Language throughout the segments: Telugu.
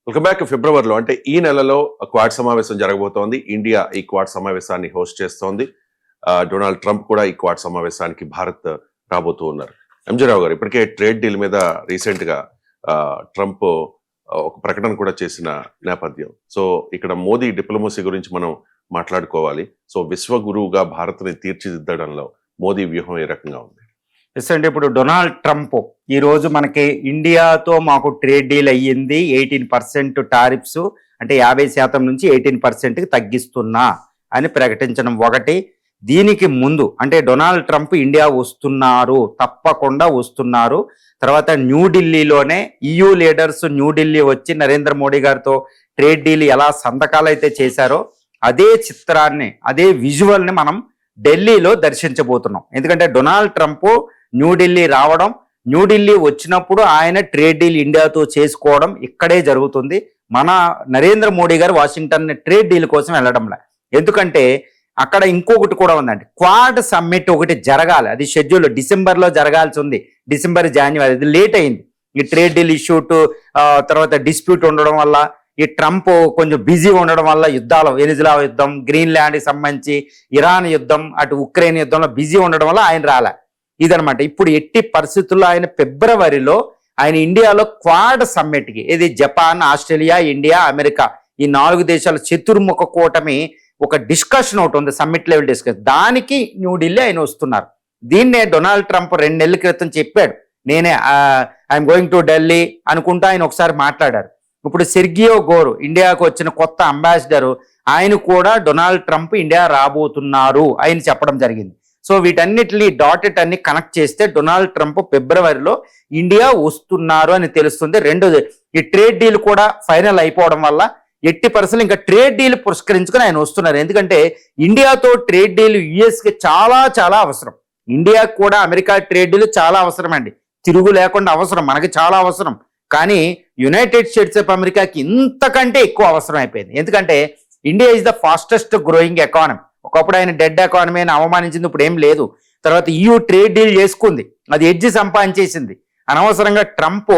Welcome back. ఫిబ్రవరిలో అంటే ఈ నెలలో క్వాడ్ సమావేశం జరగబోతోంది. ఇండియా ఈ క్వాడ్ సమావేశాన్ని హోస్ట్ చేస్తోంది. డొనాల్డ్ ట్రంప్ కూడా ఈ క్వాడ్ సమావేశానికి భారత్ రాబోతూ ఉన్నారు. ఎంజీ రావు గారు, ఇప్పటికే ట్రేడ్ డీల్ మీద రీసెంట్ గా ట్రంప్ ఒక ప్రకటన కూడా చేసిన నేపథ్యం. సో ఇక్కడ మోదీ డిప్లొమసీ గురించి మనం మాట్లాడుకోవాలి. సో విశ్వగురువుగా భారత్ని తీర్చిదిద్దడంలో మోదీ వ్యూహం ఏ రకంగా ఉంది? ఎస్ అండి, ఇప్పుడు డొనాల్డ్ ట్రంప్ ఈరోజు మనకి ఇండియాతో మాకు ట్రేడ్ డీల్ అయ్యింది, 18% టారిఫ్స్ అంటే 50% నుంచి 18%కి తగ్గిస్తున్నా అని ప్రకటించడం ఒకటి. దీనికి ముందు అంటే డొనాల్డ్ ట్రంప్ ఇండియా వస్తున్నారు, తప్పకుండా వస్తున్నారు. తర్వాత న్యూఢిల్లీలోనే EU లీడర్స్ న్యూఢిల్లీ వచ్చి నరేంద్ర మోడీ గారితో ట్రేడ్ డీల్ ఎలా సంతకాలు అయితే చేశారో అదే చిత్రాన్ని, అదే విజువల్ని మనం ఢిల్లీలో దర్శించబోతున్నాం. ఎందుకంటే డొనాల్డ్ ట్రంప్ న్యూఢిల్లీ రావడం, న్యూఢిల్లీ వచ్చినప్పుడు ఆయన ట్రేడ్ డీల్ ఇండియాతో చేసుకోవడం ఇక్కడే జరుగుతుంది. మన నరేంద్ర మోడీ గారు వాషింగ్టన్ ట్రేడ్ డీల్ కోసం వెళ్ళడంలా. ఎందుకంటే అక్కడ ఇంకొకటి కూడా ఉందండి, క్వాడ్ సమ్మిట్ ఒకటి జరగాలి. అది షెడ్యూల్ డిసెంబర్లో జరగాల్సి ఉంది, డిసెంబర్ జనవరి. అది లేట్ అయింది. ఈ ట్రేడ్ డీల్ ఇష్యూట్ తర్వాత డిస్ప్యూట్ ఉండడం వల్ల, ఈ ట్రంప్ కొంచెం బిజీ ఉండడం వల్ల, యుద్ధాలు వెనిజులా యుద్ధం, గ్రీన్లాండ్కి సంబంధించి ఇరాన్ యుద్ధం, అటు ఉక్రెయిన్ యుద్ధంలో బిజీ ఉండడం వల్ల ఆయన రాలే. ఇదనమాట. ఇప్పుడు ఎట్టి పరిస్థితుల్లో ఆయన ఫిబ్రవరిలో ఆయన ఇండియాలో క్వాడ్ సమ్మిట్కి, ఇది జపాన్, ఆస్ట్రేలియా, ఇండియా, అమెరికా ఈ 4 దేశాల చతుర్ముఖ కూటమి ఒక డిస్కషన్ ఒకటి ఉంది, సమ్మిట్ లెవెల్ డిస్కషన్. దానికి న్యూఢిల్లీ ఆయన వస్తున్నారు. దీన్నే డొనాల్డ్ ట్రంప్ 2 నెలల క్రితం చెప్పాడు, నేనే ఐఎమ్ గోయింగ్ టు ఢిల్లీ అనుకుంటా ఆయన ఒకసారి మాట్లాడారు. ఇప్పుడు సెర్గియో గోరు ఇండియాకు వచ్చిన కొత్త అంబాసిడరు, ఆయన కూడా డొనాల్డ్ ట్రంప్ ఇండియా రాబోతున్నారు ఆయన చెప్పడం జరిగింది. సో వీటన్నిటిని డాటెట్ అన్ని కనెక్ట్ చేస్తే డొనాల్డ్ ట్రంప్ ఫిబ్రవరిలో ఇండియా వస్తున్నారు అని తెలుస్తుంది. రెండోది, ఈ ట్రేడ్ డీల్ కూడా ఫైనల్ అయిపోవడం వల్ల ఎట్టి పరిస్థితులు ఇంకా ట్రేడ్ డీల్ పురస్కరించుకొని ఆయన వస్తున్నారు. ఎందుకంటే ఇండియాతో ట్రేడ్ డీల్ యుఎస్కి చాలా చాలా అవసరం. ఇండియాకు కూడా అమెరికా ట్రేడ్ డీల్ చాలా అవసరం అండి, తిరుగు లేకుండా అవసరం, మనకి చాలా అవసరం. కానీ యునైటెడ్ స్టేట్స్ ఆఫ్ అమెరికాకి ఇంతకంటే ఎక్కువ అవసరం అయిపోయింది. ఎందుకంటే India is the fastest growing economy. ఒకప్పుడు ఆయన డెడ్ ఎకానమీ అని అవమానించింది, ఇప్పుడు ఏం లేదు. తర్వాత EU ట్రేడ్ డీల్ చేసుకుంది, అది ఎడ్జి సంపాదించేసింది. అనవసరంగా ట్రంప్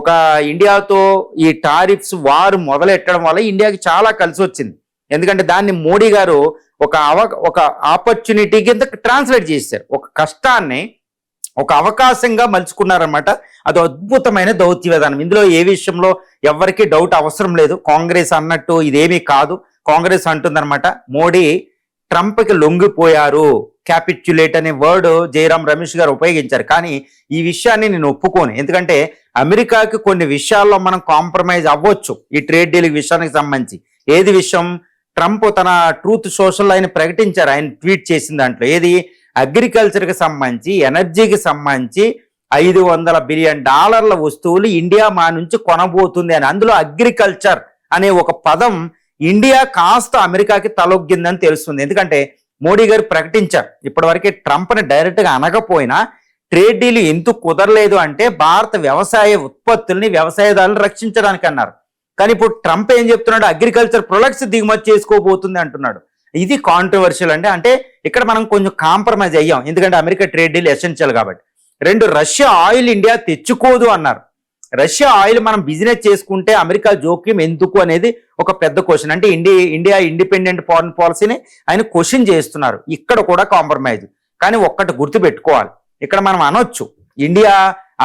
ఒక ఇండియాతో ఈ టారిఫ్స్ వారు మొదలెట్టడం వల్ల ఇండియాకి చాలా కలిసి వచ్చింది. ఎందుకంటే దాన్ని మోడీ గారు ఒక ఆపర్చునిటీ కింద ట్రాన్స్లేట్ చేశారు, ఒక కష్టాన్ని ఒక అవకాశంగా మలుచుకున్నారనమాట. అది అద్భుతమైన దౌత్య విధానం. ఇందులో ఏ విషయంలో ఎవరికి డౌట్ అవసరం లేదు. కాంగ్రెస్ అన్నట్టు ఇదేమీ కాదు. కాంగ్రెస్ అంటుందన్నమాట, మోడీ ట్రంప్కి లొంగిపోయారు, క్యాపిట్యులేట్ అనే వర్డ్ జయరాం రమేష్ గారు ఉపయోగించారు. కానీ ఈ విషయాన్ని నేను ఒప్పుకోను. ఎందుకంటే అమెరికాకి కొన్ని విషయాల్లో మనం కాంప్రమైజ్ అవ్వచ్చు ఈ ట్రేడ్ డీల్ విషయానికి సంబంధించి. ఏది విషయం? ట్రంప్ తన ట్రూత్ సోషల్ ఆయన ప్రకటించారు, ఆయన ట్వీట్ చేసిన దాంట్లో ఏది, అగ్రికల్చర్కి సంబంధించి, ఎనర్జీకి సంబంధించి $500 బిలియన్ వస్తువులు ఇండియా మా నుంచి కొనబోతుంది అని. అందులో అగ్రికల్చర్ అనే ఒక పదం ఇండియా కాస్త అమెరికాకి తలొగ్గిందని తెలుస్తుంది. ఎందుకంటే మోడీ గారు ప్రకటించారు, ఇప్పటివరకే ట్రంప్ని డైరెక్ట్గా అనకపోయినా ట్రేడ్ డీల్ ఎందుకు కుదరలేదు అంటే భారత వ్యవసాయ ఉత్పత్తుల్ని వ్యవసాయదారులు రక్షించడానికి అన్నారు. కానీ ఇప్పుడు ట్రంప్ ఏం చెప్తున్నాడు, అగ్రికల్చర్ ప్రొడక్ట్స్ దిగుమతి చేసుకోబోతుంది అంటున్నాడు. ఇది కాంట్రవర్షియల్ అండి. అంటే ఇక్కడ మనం కొంచెం కాంప్రమైజ్ అయ్యాం, ఎందుకంటే అమెరికా ట్రేడ్ డీల్ ఎసెన్షియల్ కాబట్టి. 2, రష్యా ఆయిల్ ఇండియా తెచ్చుకోదు అన్నారు. రష్యా ఆయిల్ మనం బిజినెస్ చేసుకుంటే అమెరికా జోక్యం ఎందుకు అనేది ఒక పెద్ద క్వశ్చన్. అంటే ఇండియా ఇండిపెండెంట్ ఫారెన్ పాలసీని ఆయన క్వశ్చన్ చేస్తున్నారు. ఇక్కడ కూడా కాంప్రమైజ్. కానీ ఒక్కటి గుర్తుపెట్టుకోవాలి, ఇక్కడ మనం అనొచ్చు ఇండియా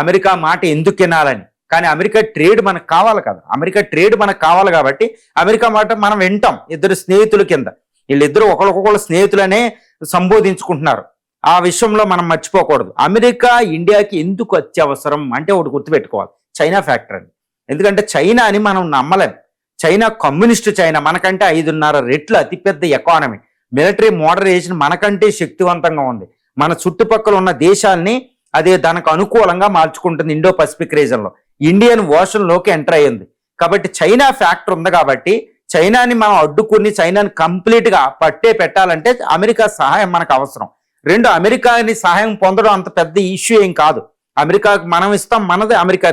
అమెరికా మాట ఎందుకు వినాలని, కానీ అమెరికా ట్రేడ్ మనకు కావాలి కదా. అమెరికా ట్రేడ్ మనకు కావాలి కాబట్టి అమెరికా మాట మనం వింటాం. ఇద్దరు స్నేహితుల కింద, వీళ్ళిద్దరూ ఒకరికొకరు స్నేహితులనే సంబోధించుకుంటున్నారు. ఆ విషయంలో మనం మర్చిపోకూడదు. అమెరికా ఇండియాకి ఎందుకు అత్యవసరం అంటే ఒకటి గుర్తుపెట్టుకోవాలి, చైనా ఫ్యాక్టర్ అని. ఎందుకంటే చైనాని మనం నమ్మలేం. చైనా కమ్యూనిస్టు చైనా, మనకంటే 5.5 రెట్లు అతిపెద్ద ఎకానమీ, మిలిటరీ మోడరేషన్ మనకంటే శక్తివంతంగా ఉంది. మన చుట్టుపక్కల ఉన్న దేశాలని అదే దానికి అనుకూలంగా మార్చుకుంటుంది. ఇండో పసిఫిక్ రీజన్లో ఇండియన్ ఓషన్లోకి ఎంటర్ అయ్యింది. కాబట్టి చైనా ఫ్యాక్టర్ ఉంది. కాబట్టి చైనాని మనం అడ్డుకుని చైనాని కంప్లీట్గా పెట్టాలంటే అమెరికా సహాయం మనకు అవసరం. 2, అమెరికాని సహాయం పొందడం అంత పెద్ద ఇష్యూ ఏం కాదు. అమెరికాకు మనం ఇస్తాం, మనది అమెరికా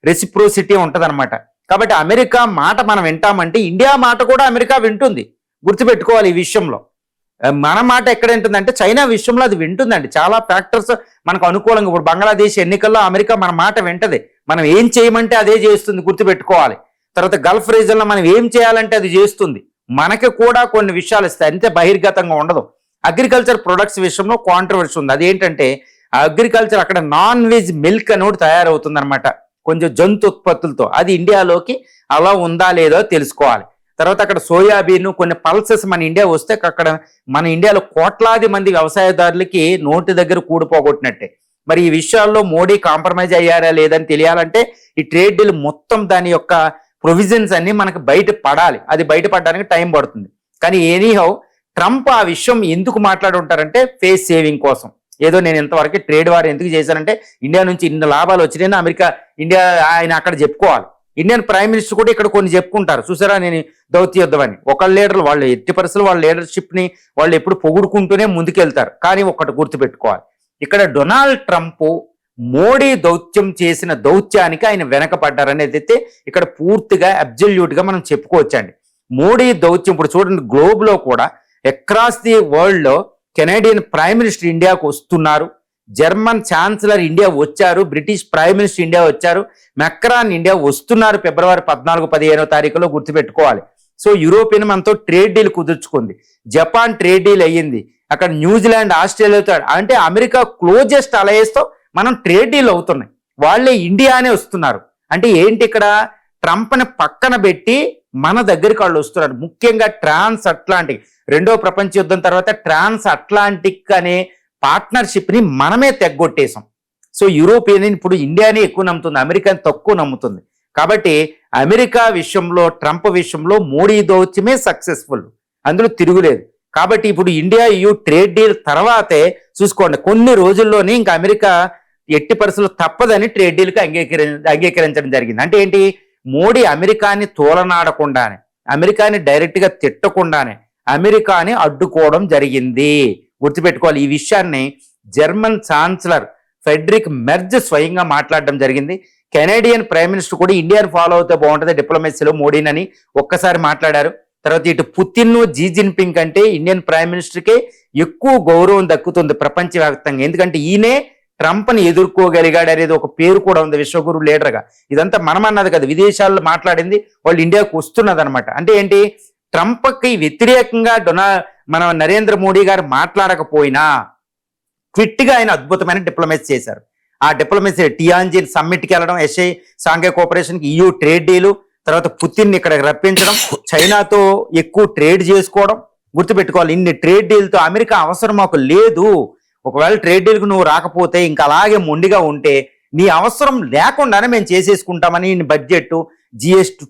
రెసిప్రోసిటీ ఉంటుంది అనమాట. కాబట్టి అమెరికా మాట మనం వింటామంటే ఇండియా మాట కూడా అమెరికా వింటుంది. గుర్తుపెట్టుకోవాలి ఈ విషయంలో. మన మాట ఎక్కడ ఉంటుందంటే చైనా విషయంలో అది వింటుందండి. చాలా ఫ్యాక్టర్స్ మనకు అనుకూలంగా, ఇప్పుడు బంగ్లాదేశ్ ఎన్నికల్లో అమెరికా మన మాట వింటది, మనం ఏం చేయమంటే అదే చేస్తుంది, గుర్తుపెట్టుకోవాలి. తర్వాత గల్ఫ్ రీజన్లో మనం ఏం చేయాలంటే అది చేస్తుంది. మనకి కూడా కొన్ని విషయాలు ఇస్తాయి, అంతే బహిర్గతంగా ఉండదు. అగ్రికల్చర్ ప్రొడక్ట్స్ విషయంలో కాంట్రవర్సీ ఉంది. అదేంటంటే అగ్రికల్చర్ అక్కడ నాన్ వెజ్ మిల్క్ అని ఒకటి తయారవుతుంది అనమాట, కొంచెం జంతు ఉత్పత్తులతో. అది ఇండియాలోకి అలా ఉందా లేదో తెలుసుకోవాలి. తర్వాత అక్కడ సోయాబీన్ కొన్ని పల్సెస్ మన ఇండియా వస్తే అక్కడ మన ఇండియాలో కోట్లాది మంది వ్యవసాయదారులకి నోటి దగ్గర కూడిపోగొట్టినట్టే. మరి ఈ విషయాల్లో మోడీ కాంప్రమైజ్ అయ్యారా లేదని తెలియాలంటే ఈ ట్రేడ్ డీల్ మొత్తం దాని యొక్క ప్రొవిజన్స్ అన్ని మనకు బయట పడాలి. అది బయటపడడానికి టైం పడుతుంది. కానీ ఎనీహౌ ట్రంప్ ఆ విషయం ఎందుకు మాట్లాడుంటారంటే ఫేస్ సేవింగ్ కోసం. ఏదో నేను ఇంతవరకు ట్రేడ్ వార్ ఎందుకు చేశానంటే ఇండియా నుంచి ఇన్ని లాభాలు వచ్చినాయని అమెరికా ఇండియా ఆయన అక్కడ చెప్పుకోవాలి. ఇండియన్ ప్రైమ్ మినిస్టర్ కూడా ఇక్కడ కొన్ని చెప్పుకుంటారు, చూసారా నేను దౌత్య యుద్ధం అని. ఒకళ్ళ లీడర్లు వాళ్ళు ఎట్టి పరిస్థితులు వాళ్ళ లీడర్షిప్ ని వాళ్ళు ఎప్పుడు పొగుడుకుంటూనే ముందుకెళ్తారు. కానీ ఒకటి గుర్తుపెట్టుకోవాలి, ఇక్కడ డొనాల్డ్ ట్రంప్ మోడీ దౌత్యం చేసిన దౌత్యానికి ఆయన వెనకపడ్డారనేది అయితే ఇక్కడ పూర్తిగా అబ్జల్యూట్ గా మనం చెప్పుకోవచ్చండి. మోడీ దౌత్యం ఇప్పుడు చూడండి, గ్లోబ్ లో కూడా అక్రాస్ ది వరల్డ్ లో కెనేడియన్ ప్రైమ్ మినిస్టర్ ఇండియాకు వస్తున్నారు, జర్మన్ ఛాన్సలర్ ఇండియా వచ్చారు, బ్రిటిష్ ప్రైమ్ మినిస్టర్ ఇండియా వచ్చారు, మెక్రాన్ ఇండియా వస్తున్నారు ఫిబ్రవరి 14-15 తారీఖులో గుర్తుపెట్టుకోవాలి. సో యూరోపియన్ మనతో ట్రేడ్ డీల్ కుదుర్చుకుంది, జపాన్ ట్రేడ్ డీల్ అయ్యింది, అక్కడ న్యూజిలాండ్ ఆస్ట్రేలియాతో, అంటే అమెరికా క్లోజెస్ట్ అలయన్స్ తో మనం ట్రేడ్ డీల్ అవుతున్నాయి. వాళ్ళే ఇండియానే వస్తున్నారు. అంటే ఏంటి, ఇక్కడ ట్రంప్ని పక్కన పెట్టి మన దగ్గరికి వాళ్ళు వస్తున్నారు. ముఖ్యంగా ట్రాన్స్ అట్లాంటిక్, రెండో ప్రపంచ యుద్ధం తర్వాత ట్రాన్స్ అట్లాంటిక్ అనే పార్ట్నర్షిప్ ని మనమే తెగ్గొట్టేశాం. సో యూరోపియన్ ఇప్పుడు ఇండియానే ఎక్కువ నమ్ముతుంది, అమెరికాని తక్కువ నమ్ముతుంది. కాబట్టి అమెరికా విషయంలో ట్రంప్ విషయంలో మోడీ దౌత్యమే సక్సెస్ఫుల్, అందులో తిరుగులేదు. కాబట్టి ఇప్పుడు ఇండియా EU ట్రేడ్ డీల్ తర్వాతే చూసుకోండి, కొన్ని రోజుల్లోనే ఇంకా అమెరికా ఎట్టి పరిస్థితులు తప్పదని ట్రేడ్ డీల్కి అంగీకరించడం జరిగింది. అంటే ఏంటి, మోడీ అమెరికాని తోలనాడకుండానే, అమెరికాని డైరెక్ట్ గా తిట్టకుండానే అమెరికాని అడ్డుకోవడం జరిగింది. గుర్తుపెట్టుకోవాలి. ఈ విషయాన్ని జర్మన్ ఛాన్సలర్ ఫెడరిక్ మెర్జ్ స్వయంగా మాట్లాడడం జరిగింది. కెనేడియన్ ప్రైమ్ మినిస్టర్ కూడా ఇండియాని ఫాలో అవుతే బాగుంటుంది డిప్లొమసీలో మోడీనని ఒక్కసారి మాట్లాడారు. తర్వాత ఇటు పుతిన్ జీ జిన్పింగ్ కంటే ఇండియన్ ప్రైమ్ మినిస్టర్కే ఎక్కువ గౌరవం దక్కుతుంది ప్రపంచవ్యాప్తంగా. ఎందుకంటే ఈయనే ట్రంప్ని ఎదుర్కోగలిగాడు అనేది ఒక పేరు కూడా ఉంది విశ్వగురు లీడర్గా. ఇదంతా మనం అన్నది కదా, విదేశాల్లో మాట్లాడింది వాళ్ళు ఇండియాకు వస్తున్నది అనమాట. అంటే ఏంటి, ట్రంప్కి వ్యతిరేకంగా మన నరేంద్ర మోడీ గారు మాట్లాడకపోయినా క్విట్గా ఆయన అద్భుతమైన డిప్లొమసీ చేశారు. ఆ డిప్లొమసీ టియాన్జిన్ సమ్మిట్కి వెళ్ళడం, ఎస్ఐ సాంఘిక కోఆపరేషన్కి EU ట్రేడ్ డీలు, తర్వాత పుతిన్ ఇక్కడికి రప్పించడం, చైనాతో ఎక్కువ ట్రేడ్ చేసుకోవడం. గుర్తుపెట్టుకోవాలి, ఇన్ని ట్రేడ్ డీల్తో అమెరికా అవసరం మాకు లేదు. ఒకవేళ ట్రేడ్ డీల్కి నువ్వు రాకపోతే ఇంకా అలాగే మొండిగా ఉంటే నీ అవసరం లేకుండానే మేము చేసేసుకుంటామని బడ్జెట్ GST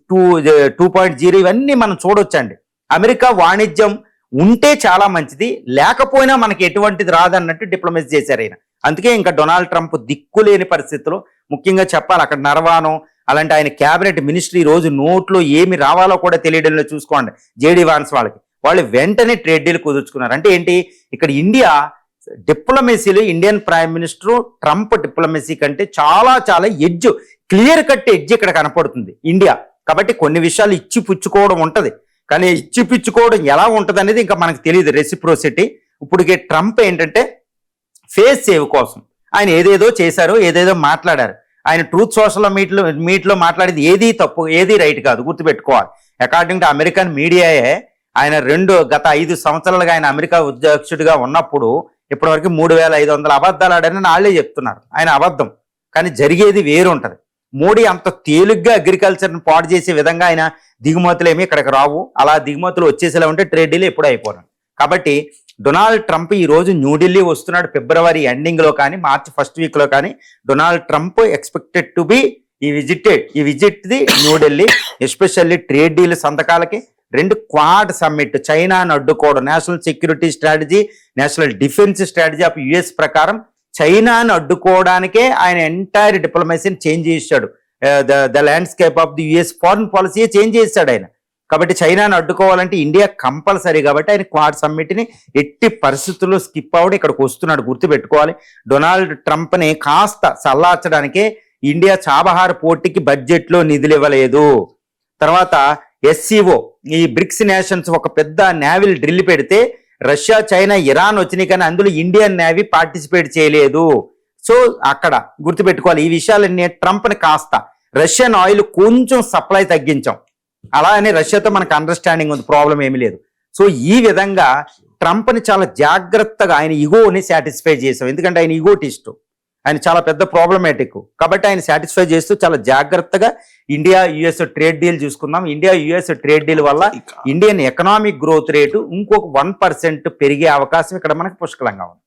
2.0 ఇవన్నీ మనం చూడొచ్చండి. అమెరికా వాణిజ్యం ఉంటే చాలా మంచిది, లేకపోయినా మనకి ఎటువంటిది రాదన్నట్టు డిప్లొమసీ చేశారు ఆయన. అందుకే ఇంకా డొనాల్డ్ ట్రంప్ దిక్కులేని పరిస్థితుల్లో, ముఖ్యంగా చెప్పాలి అక్కడ నరవానం అలాంటి ఆయన క్యాబినెట్ మినిస్ట్రీ రోజు నోట్లో ఏమి రావాలో కూడా తెలియడంలో చూసుకోండి. JD వాన్స్ వాళ్ళు వెంటనే ట్రేడ్ డీల్ కుదుర్చుకున్నారు. అంటే ఏంటి, ఇక్కడ ఇండియా డిప్లొమసీలో Indian prime minister Trump diplomacy కంటే చాలా చాలా ఎడ్జ్, క్లియర్ కట్ ఎడ్జ్ ఇక్కడ కనపడుతుంది ఇండియా. కాబట్టి కొన్ని విషయాలు ఇచ్చి పుచ్చుకోవడం ఉంటది, కానీ ఇచ్చి పుచ్చుకోవడం ఎలా ఉంటది అనేది ఇంకా మనకు తెలియదు, రెసిప్రోసిటీ. ఇప్పటికే ట్రంప్ ఏంటంటే ఫేస్ సేవ్ కోసం ఆయన ఏదేదో చేశారు, ఏదేదో మాట్లాడారు. ఆయన ట్రూత్ సోషల్ మీట్లో మాట్లాడేది ఏది తప్పు, ఏది రైట్ కాదు, గుర్తుపెట్టుకోవాలి. అకార్డింగ్ టు అమెరికన్ మీడియాయే ఆయన గత 5 సంవత్సరాలుగా ఆయన అమెరికా అధ్యక్షుడిగా ఉన్నప్పుడు ఇప్పటివరకు 3500 అబద్ధాలు ఆడని వాళ్ళే చెప్తున్నారు. ఆయన అబద్ధం, కానీ జరిగేది వేరుంటది. మోడీ అంత తేలిగ్గా అగ్రికల్చర్ని పాడు చేసే విధంగా ఆయన దిగుమతులు ఏమి ఇక్కడికి రావు, అలా దిగుమతులు వచ్చేసేలా ఉంటే ట్రేడ్ డీల్ ఎప్పుడు అయిపోరు. కాబట్టి డొనాల్డ్ ట్రంప్ ఈ రోజు న్యూఢిల్లీ వస్తున్నాడు. ఫిబ్రవరి ఎండింగ్ లో కానీ మార్చ్ ఫస్ట్ వీక్ లో కానీ Donald Trump expected to be ఈ visit the New Delhi, especially trade deal సంతకాలకి. 2 quad summit, చైనాను అడ్డుకోవడం, national security strategy, national defence strategy of US ప్రకారం చైనాను అడ్డుకోవడానికే ఆయన ఎంటైర్ డిప్లొమసీని చేంజ్ చేశాడు. The landscape of the US foreign policy change చేశాడు ఆయన. కాబట్టి చైనాను అడ్డుకోవాలంటే ఇండియా కంపల్సరీ. కాబట్టి ఆయన క్వాడ్ సమ్మిట్ని ఎట్టి పరిస్థితుల్లో స్కిప్ అవ్వడం ఇక్కడికి వస్తున్నాడు, గుర్తుపెట్టుకోవాలి. డొనాల్డ్ ట్రంప్ని కాస్త చల్లార్చడానికే ఇండియా చాబహార్ పోర్టుకి బడ్జెట్లో నిధులు ఇవ్వలేదు. తర్వాత SCO ఈ బ్రిక్స్ నేషన్స్ ఒక పెద్ద నేవల్ డ్రిల్ పెడితే రష్యా, చైనా, ఇరాన్ వచ్చినాయి, కానీ అందులో ఇండియన్ నేవీ పార్టిసిపేట్ చేయలేదు. సో అక్కడ గుర్తుపెట్టుకోవాలి, ఈ విషయాలన్నీ ట్రంప్ని కాస్త రష్యన్ ఆయిల్ కొంచెం సప్లై తగ్గించాం, అలా అని రష్యాతో మనకు అండర్స్టాండింగ్ ఉంది, ప్రాబ్లం ఏమీ లేదు. సో ఈ విధంగా ట్రంప్ని చాలా జాగ్రత్తగా ఆయన ఈగోని సాటిస్ఫై చేసాం, ఎందుకంటే ఆయన ఈగోటిస్ట్, ఆయన చాలా పెద్ద ప్రాబ్లమేటిక్, కాబట్టి ఆయన సాటిస్ఫై చేస్తూ చాలా జాగ్రత్తగా ఇండియా యుఎస్ ట్రేడ్ డీల్ చూసుకున్నాం. ఇండియా యుఎస్ ట్రేడ్ డీల్ వల్ల ఇండియన్ ఎకనామిక్ గ్రోత్ రేటు ఇంకొక 1% పెరిగే అవకాశం ఇక్కడ మనకు పుష్కలంగా ఉంది.